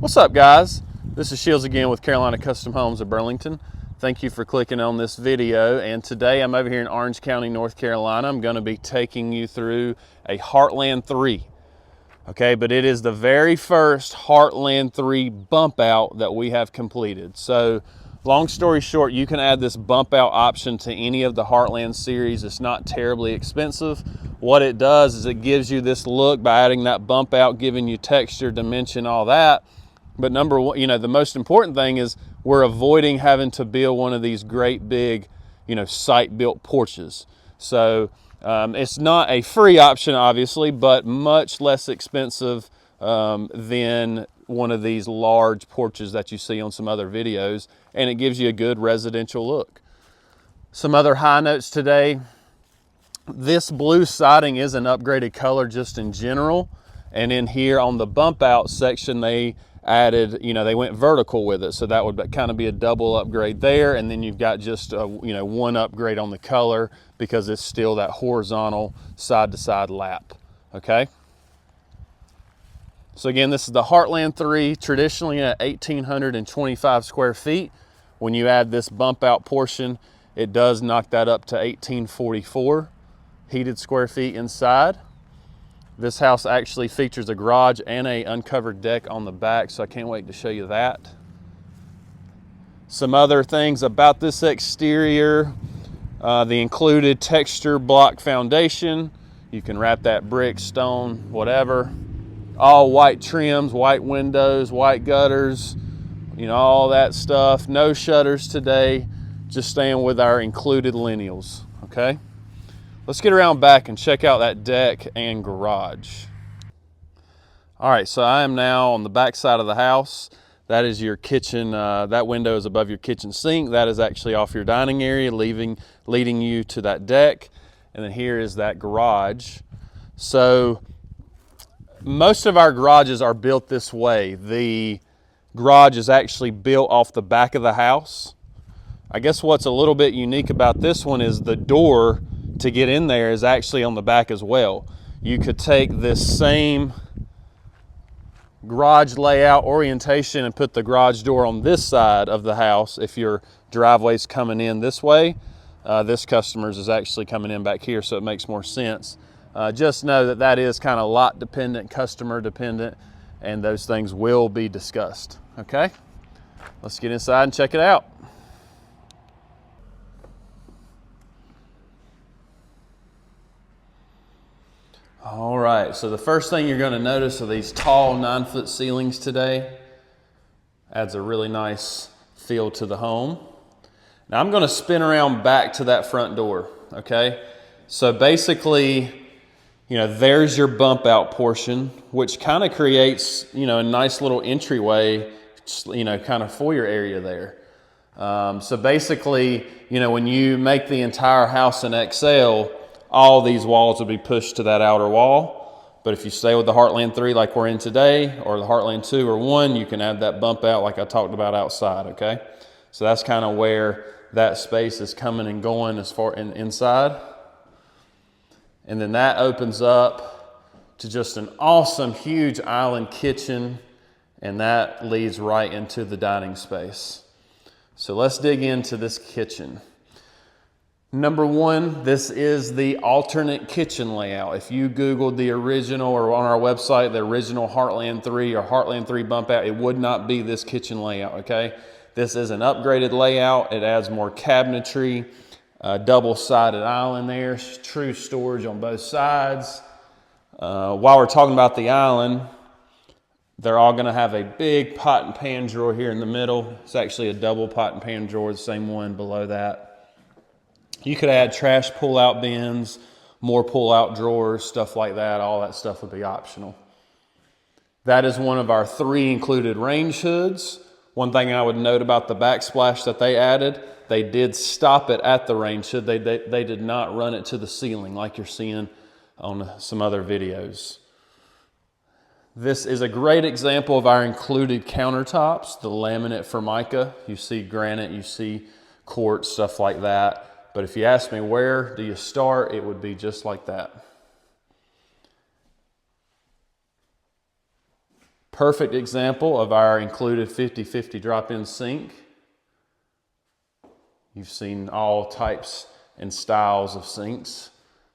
What's up, guys? This is Shields again with Carolina Custom Homes of Burlington. Thank you for clicking on this video, and today I'm over here in Orange County, North Carolina. I'm going to be taking you through a Heartland 3. Okay, but it is the very first Heartland 3 bump out that we have completed. So long story short, you can add this bump out option to any of the Heartland series. It's not terribly expensive. What it does is it gives you this look by adding that bump out, giving you texture, dimension, all that. But number one, the most important thing is we're avoiding having to build one of these great big, site-built porches. So it's not a free option, obviously, but much less expensive than one of these large porches that you see on some other videos, and it gives you a good residential look. Some other high notes today. This blue siding is an upgraded color just in general, and in here on the bump out section, they added, they went vertical with it, so that would kind of be a double upgrade there, and then you've got just one upgrade on the color because it's still that horizontal side to side lap. Okay, so again, this is the Heartland 3, traditionally at 1,825 square feet. When you add this bump out portion, it does knock that up to 1,844 heated square feet inside. This house actually features a garage and a uncovered deck on the back, so I can't wait to show you that. Some other things about this exterior, the included texture block foundation. You can wrap that brick, stone, whatever. All white trims, white windows, white gutters, all that stuff. No shutters today, just staying with our included lineals, okay? Let's get around back and check out that deck and garage. All right, so I am now on the back side of the house. That is your kitchen. That window is above your kitchen sink. That is actually off your dining area, leading you to that deck. And then here is that garage. So most of our garages are built this way. The garage is actually built off the back of the house. I guess what's a little bit unique about this one is the door to get in there is actually on the back as well. You could take this same garage layout orientation and put the garage door on this side of the house if your driveway's coming in this way. This customer's is actually coming in back here, so it makes more sense. Just know that that is kind of lot dependent, customer dependent, and those things will be discussed. Okay, let's get inside and check it out. All right, so the first thing you're going to notice are these tall 9-foot ceilings today. Adds a really nice feel to the home. Now I'm going to spin around back to that front door, okay? So basically, there's your bump out portion, which kind of creates, a nice little entryway, kind of foyer area there. So basically, when you make the entire house an XL, all these walls will be pushed to that outer wall. But if you stay with the Heartland 3 like we're in today, or the Heartland 2 or 1, you can add that bump out like I talked about outside, okay? So that's kind of where that space is coming and going as far inside. And then that opens up to just an awesome, huge island kitchen, and that leads right into the dining space. So let's dig into this kitchen. Number one, this is the alternate kitchen layout. If you Googled the original, or on our website, the original Heartland 3 or Heartland 3 bump out, it would not be this kitchen layout, okay? This is an upgraded layout. It adds more cabinetry, double-sided island there, true storage on both sides. While we're talking about the island, they're all gonna have a big pot and pan drawer here in the middle. It's actually a double pot and pan drawer, the same one below that. You could add trash pull-out bins, more pull-out drawers, stuff like that. All that stuff would be optional. That is one of our 3 included range hoods. One thing I would note about the backsplash that they added, they did stop it at the range hood. They did not run it to the ceiling like you're seeing on some other videos. This is a great example of our included countertops, the laminate formica. You see granite, you see quartz, stuff like that. But if you ask me where do you start, it would be just like that. perfect example of our included 50/50 drop-in sink. You've seen all types and styles of sinks.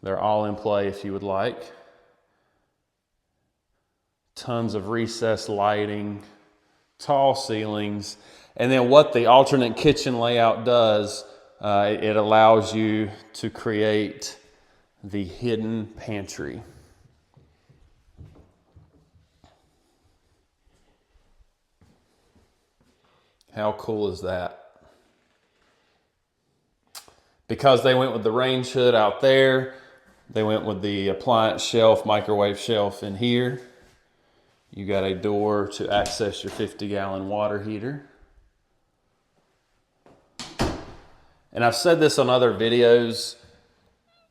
They're all in play if you would like. Tons of recessed lighting, tall ceilings. And then what the alternate kitchen layout does, it allows you to create the hidden pantry. How cool is that? Because they went with the range hood out there, they went with the appliance shelf, microwave shelf in here. You got a door to access your 50-gallon water heater. And I've said this on other videos.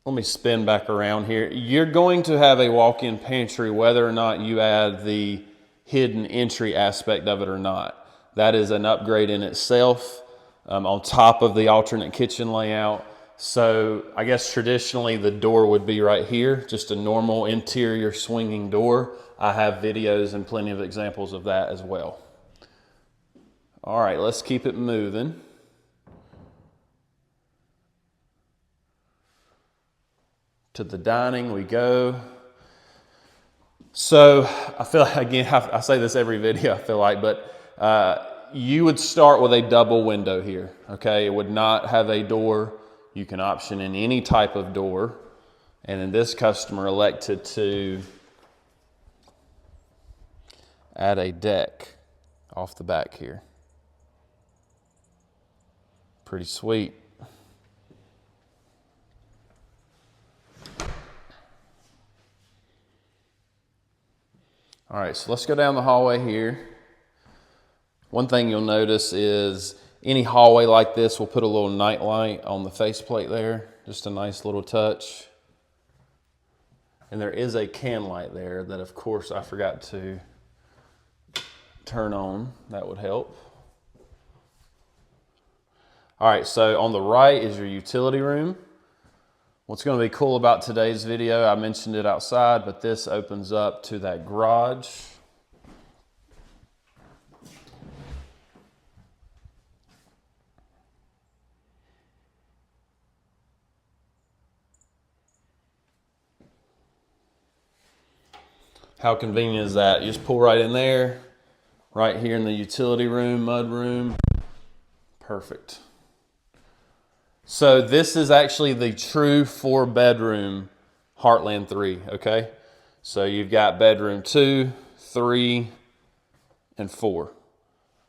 Let me spin back around here. You're going to have a walk-in pantry whether or not you add the hidden entry aspect of it or not. That is an upgrade in itself, on top of the alternate kitchen layout. So I guess traditionally the door would be right here, just a normal interior swinging door. I have videos and plenty of examples of that as well. All right, let's keep it moving. To the dining we go. So I feel like, again, I say this every video, I feel like, but you would start with a double window here, okay? It would not have a door. You can option in any type of door. And then this customer elected to add a deck off the back here. Pretty sweet. All right, so let's go down the hallway here. One thing you'll notice is any hallway like this will put a little night light on the faceplate there. Just a nice little touch. And there is a can light there that, of course, I forgot to turn on. That would help. All right, so on the right is your utility room. What's going to be cool about today's video, I mentioned it outside, but this opens up to that garage. How convenient is that? You just pull right in there, right here in the utility room, mud room. Perfect. So this is actually the true 4-bedroom Heartland 3, okay? So you've got bedroom 2, 3, and 4.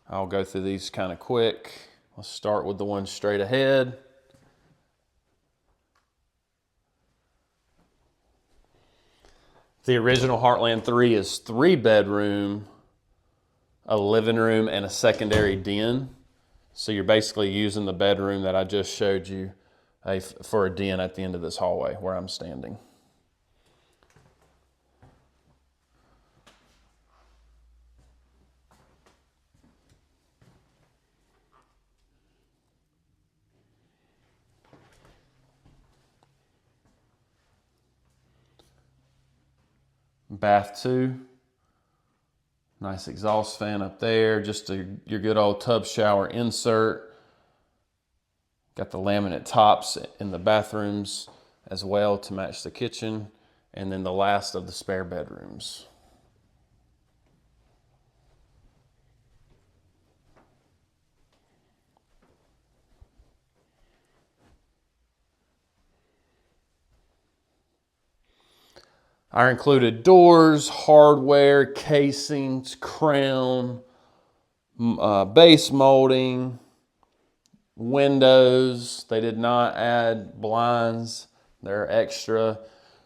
I'll go through these kind of quick. Let's start with the one straight ahead. The original Heartland 3 is 3-bedroom, a living room, and a secondary den. So you're basically using the bedroom that I just showed you for a den at the end of this hallway where I'm standing. Bath 2. Nice exhaust fan up there, just your good old tub shower insert. Got the laminate tops in the bathrooms as well to match the kitchen. And then the last of the spare bedrooms. Our included doors, hardware, casings, crown, base molding, windows. They did not add blinds. They're extra.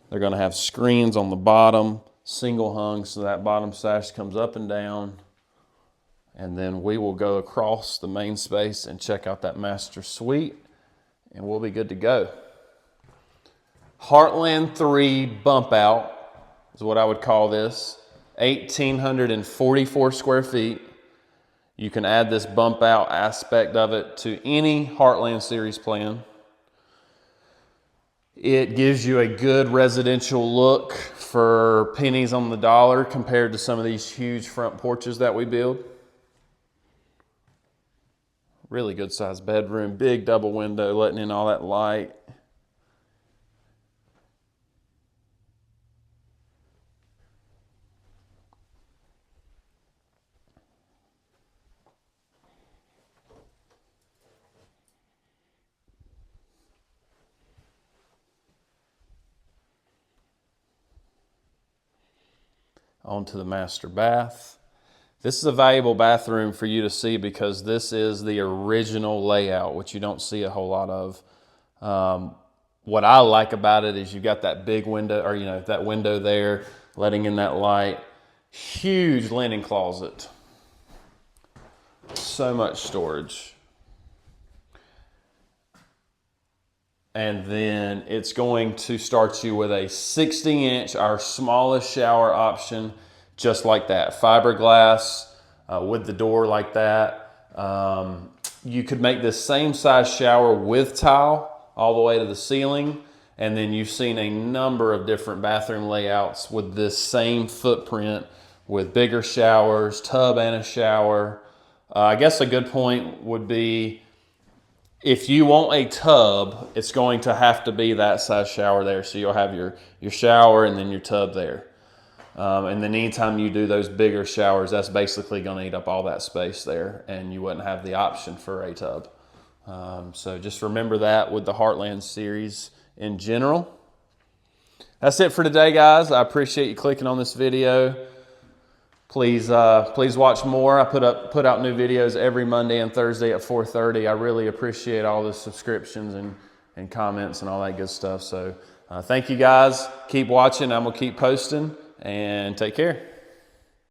They're going to have screens on the bottom, single hung, so that bottom sash comes up and down. And then we will go across the main space and check out that master suite, and we'll be good to go. Heartland 3 bump out is what I would call this. 1,844 square feet. You can add this bump out aspect of it to any Heartland series plan. It gives you a good residential look for pennies on the dollar compared to some of these huge front porches that we build. Really good sized bedroom, big double window, letting in all that light. Onto the master bath. This is a valuable bathroom for you to see because this is the original layout, which you don't see a whole lot of. What I like about it is you've got that big window, or that window there, letting in that light. Huge linen closet. So much storage. And then it's going to start you with a 60-inch, our smallest shower option, just like that. Fiberglass with the door like that. You could make this same size shower with tile all the way to the ceiling. And then you've seen a number of different bathroom layouts with this same footprint with bigger showers, tub and a shower. I guess a good point would be, if you want a tub, it's going to have to be that size shower there. So you'll have your shower and then your tub there. And then anytime you do those bigger showers, that's basically going to eat up all that space there, and you wouldn't have the option for a tub. So just remember that with the Heartland series in general. That's it for today, guys. I appreciate you clicking on this video. Please watch more. I put out new videos every Monday and Thursday at 4:30. I really appreciate all the subscriptions and comments and all that good stuff. So thank you guys. Keep watching. I'm going to keep posting, and take care.